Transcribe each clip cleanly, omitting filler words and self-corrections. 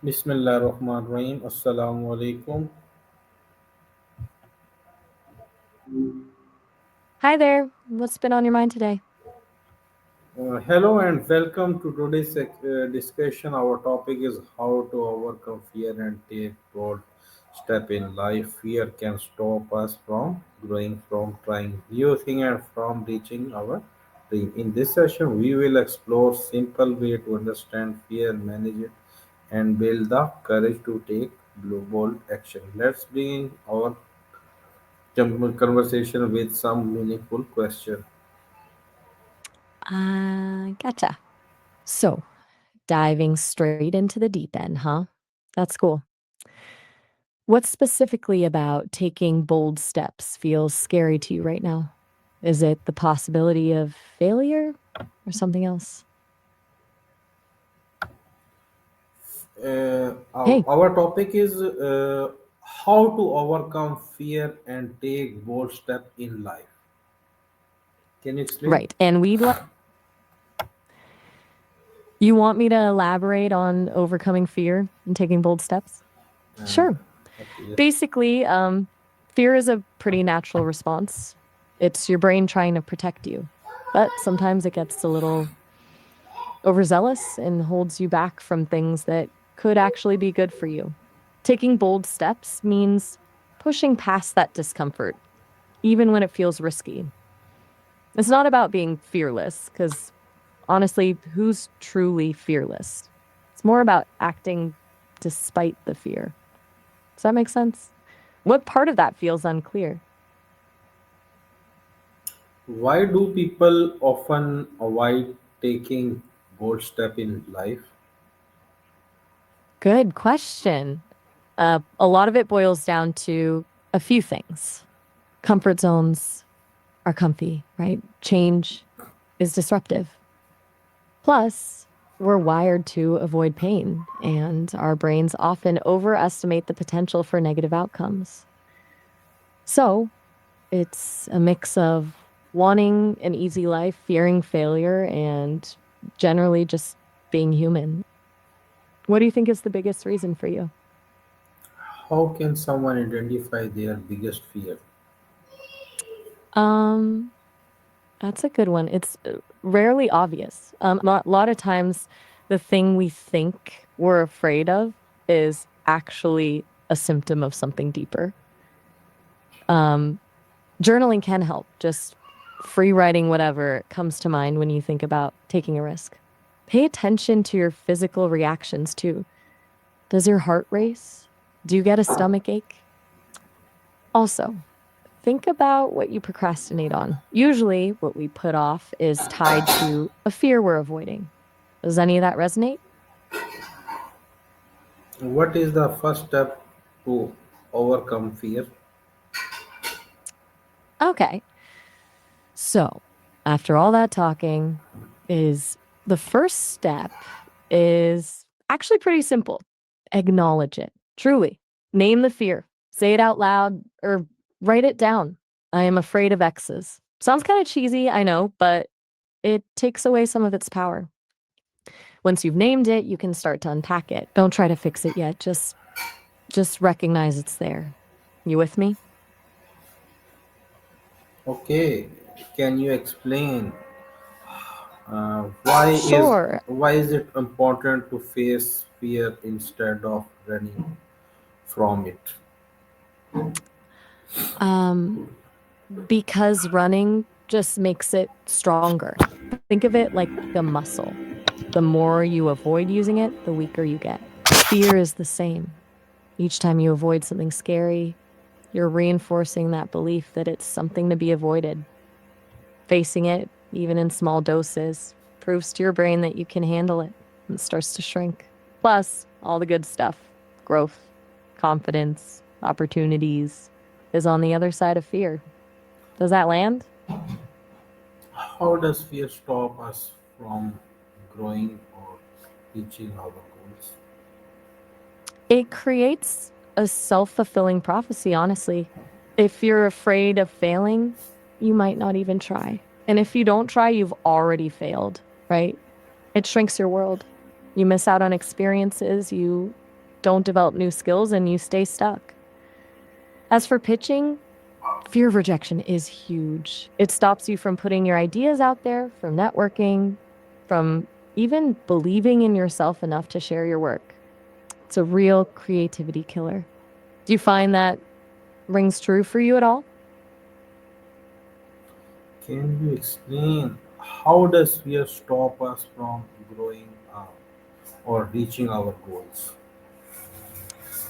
Bismillahirrahmanirrahim. Assalamu alaikum. Hi there. What's been on your mind today? Hello and welcome to today's discussion. Our topic is how to overcome fear and take bold step in life. Fear can stop us from growing, from trying new things, and from reaching our dream. In this session, we will explore simple way to understand fear, manage it, and build the courage to take bold action. Let's begin our conversation with some meaningful question. Gotcha. So, diving straight into the deep end, huh? That's cool. What specifically about taking bold steps feels scary to you right now? Is it the possibility of failure or something else? Hey, Our topic is how to overcome fear and take bold step in life. Can you explain? right. And you want me to elaborate on overcoming fear and taking bold steps? Uh, Sure. okay, yes. Basically, fear is a pretty natural response. It's your brain trying to protect you. But sometimes it gets a little overzealous and holds you back from things that could actually be good for you. Taking bold steps means pushing past that discomfort, even when it feels risky. It's not about being fearless, because honestly, who's truly fearless? It's more about acting despite the fear. Does that make sense? What part of that feels unclear? Why do people often avoid taking bold step in life? Good question. A lot of it boils down to a few things. Comfort zones are comfy, right? Change is disruptive. Plus, we're wired to avoid pain, and our brains often overestimate the potential for negative outcomes. So, it's a mix of wanting an easy life, fearing failure, and generally just being human. What do you think is the biggest reason for you? How can someone identify their biggest fear? Um, That's a good one. It's rarely obvious. A lot of times, the thing we think we're afraid of is actually a symptom of something deeper. Um, Journaling can help, just free writing whatever comes to mind when you think about taking a risk. Pay attention to your physical reactions too. Does your heart race? Do you get a stomach ache? Also, think about what you procrastinate on. Usually, what we put off is tied to a fear we're avoiding. Does any of that resonate? What is the first step to overcome fear? Okay. So, after all that talking, is the first step is actually pretty simple. Acknowledge it. Truly. Name the fear. Say it out loud or write it down. I am afraid of X's. Sounds kind of cheesy, I know, but it takes away some of its power. Once you've named it, you can start to unpack it. Don't try to fix it yet. Just recognize it's there. You with me? Okay, can you explain why is Sure. it important to face fear instead of running from it? Um because running just makes it stronger. Think of it like a muscle. The more you avoid using it, the weaker you get. Fear is the same. Each time you avoid something scary, you're reinforcing that belief that it's something to be avoided. Facing it, even in small doses, proves to your brain that you can handle it and starts to shrink. Plus, all the good stuff growth, confidence, opportunities is on the other side of fear. Does that land? How does fear stop us from growing or reaching our goals? It creates a self fulfilling prophecy, honestly. If you're afraid of failing, you might not even try. And if you don't try, you've already failed, right? It shrinks your world. You miss out on experiences you don't develop new skills and you stay stuck. As for pitching, fear of rejection is huge. It stops you from putting your ideas out there, from networking, from even believing in yourself enough to share your work. It's a real creativity killer. Do you find that rings true for you at all? Can you explain how does fear stop us from growing or reaching our goals?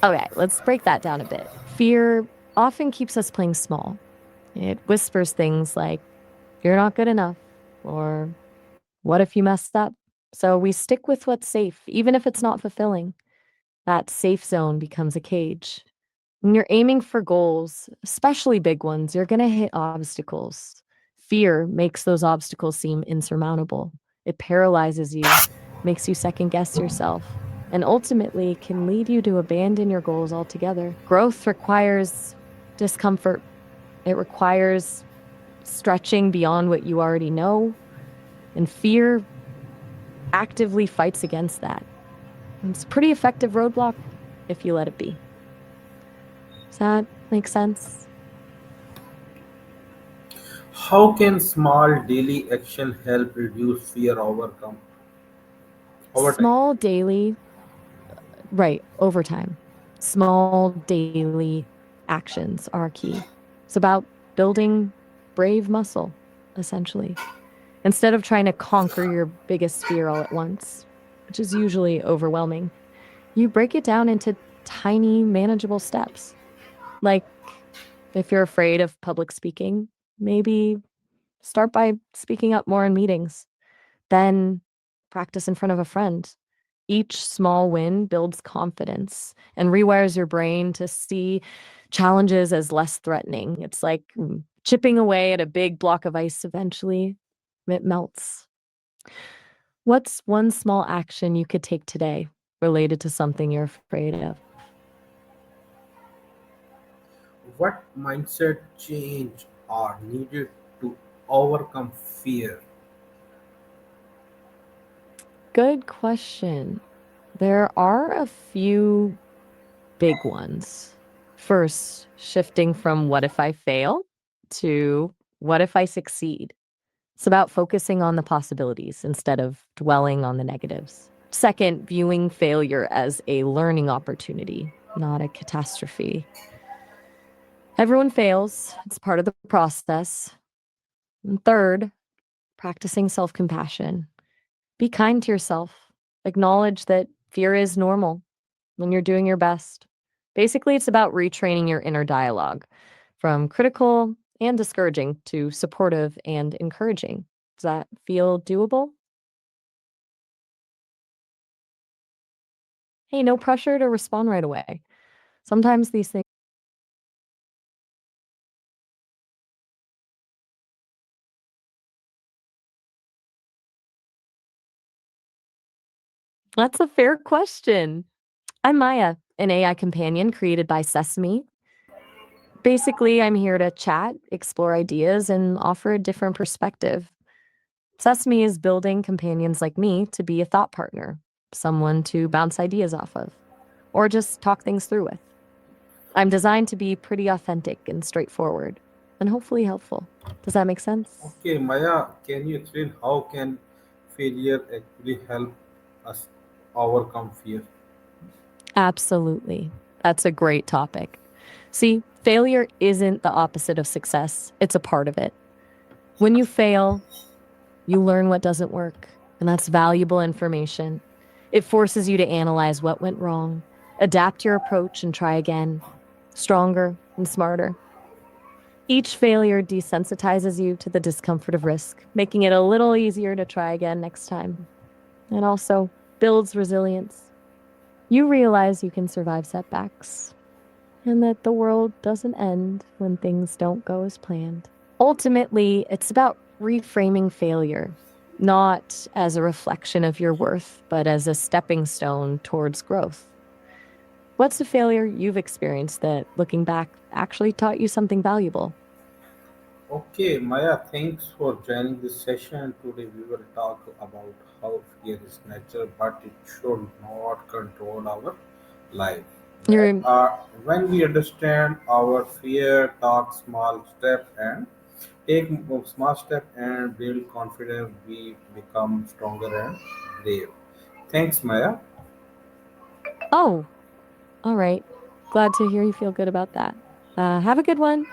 Okay, let's break that down a bit. Fear often keeps us playing small. It whispers things like, you're not good enough, or what if you messed up? So we stick with what's safe, even if it's not fulfilling. That safe zone becomes a cage. When you're aiming for goals, especially big ones, you're going to hit obstacles. Fear makes those obstacles seem insurmountable. It paralyzes you, makes you second guess yourself, and ultimately can lead you to abandon your goals altogether. Growth requires discomfort, it requires stretching beyond what you already know, and fear actively fights against that. It's a pretty effective roadblock if you let it be. Does that make sense? How can small daily action help reduce fear over time? Small daily, right, over time. Small daily actions are key. It's about building brave muscle, essentially. Instead of trying to conquer your biggest fear all at once, which is usually overwhelming, you break it down into tiny, manageable steps. Like if you're afraid of public speaking, maybe start by speaking up more in meetings, then practice in front of a friend. Each small win builds confidence and rewires your brain to see challenges as less threatening. It's like chipping away at a big block of ice eventually. It melts. What's one small action you could take today related to something you're afraid of? What mindset change are needed to overcome fear? Good question. There are a few big ones. First, shifting from what if I fail to what if I succeed? It's about focusing on the possibilities instead of dwelling on the negatives. Second, viewing failure as a learning opportunity, not a catastrophe. Everyone fails, it's part of the process. And third, practicing self compassion. Be kind to yourself. Acknowledge that fear is normal when you're doing your best. Basically, it's about retraining your inner dialogue from critical and discouraging to supportive and encouraging. Does that feel doable? Hey, no pressure to respond right away. Sometimes these things. That's a fair question. I'm Maya, an AI companion created by Sesame. Basically, I'm here to chat, explore ideas, and offer a different perspective. Sesame is building companions like me to be a thought partner, someone to bounce ideas off of, or just talk things through with. I'm designed to be pretty authentic and straightforward, and hopefully helpful. Does that make sense? Okay, Maya, can you explain how can failure actually help us overcome fear? Absolutely. That's a great topic. See, failure isn't the opposite of success, it's a part of it. When you fail, you learn what doesn't work, and that's valuable information. It forces you to analyze what went wrong, adapt your approach, and try again, stronger and smarter. Each failure desensitizes you to the discomfort of risk, making it a little easier to try again next time. It also builds resilience. You realize you can survive setbacks and that the world doesn't end when things don't go as planned. Ultimately, it's about reframing failure, not as a reflection of your worth, but as a stepping stone towards growth. What's a failure you've experienced that, looking back, actually taught you something valuable? Okay, Maya, thanks for joining this session. Today we will talk about how fear is natural, but it should not control our life. That You're are when we understand our fear, talk small step and take small step and build confidence, we become stronger and brave. Thanks, Maya. Oh, all right. Glad to hear you feel good about that. Have a good one.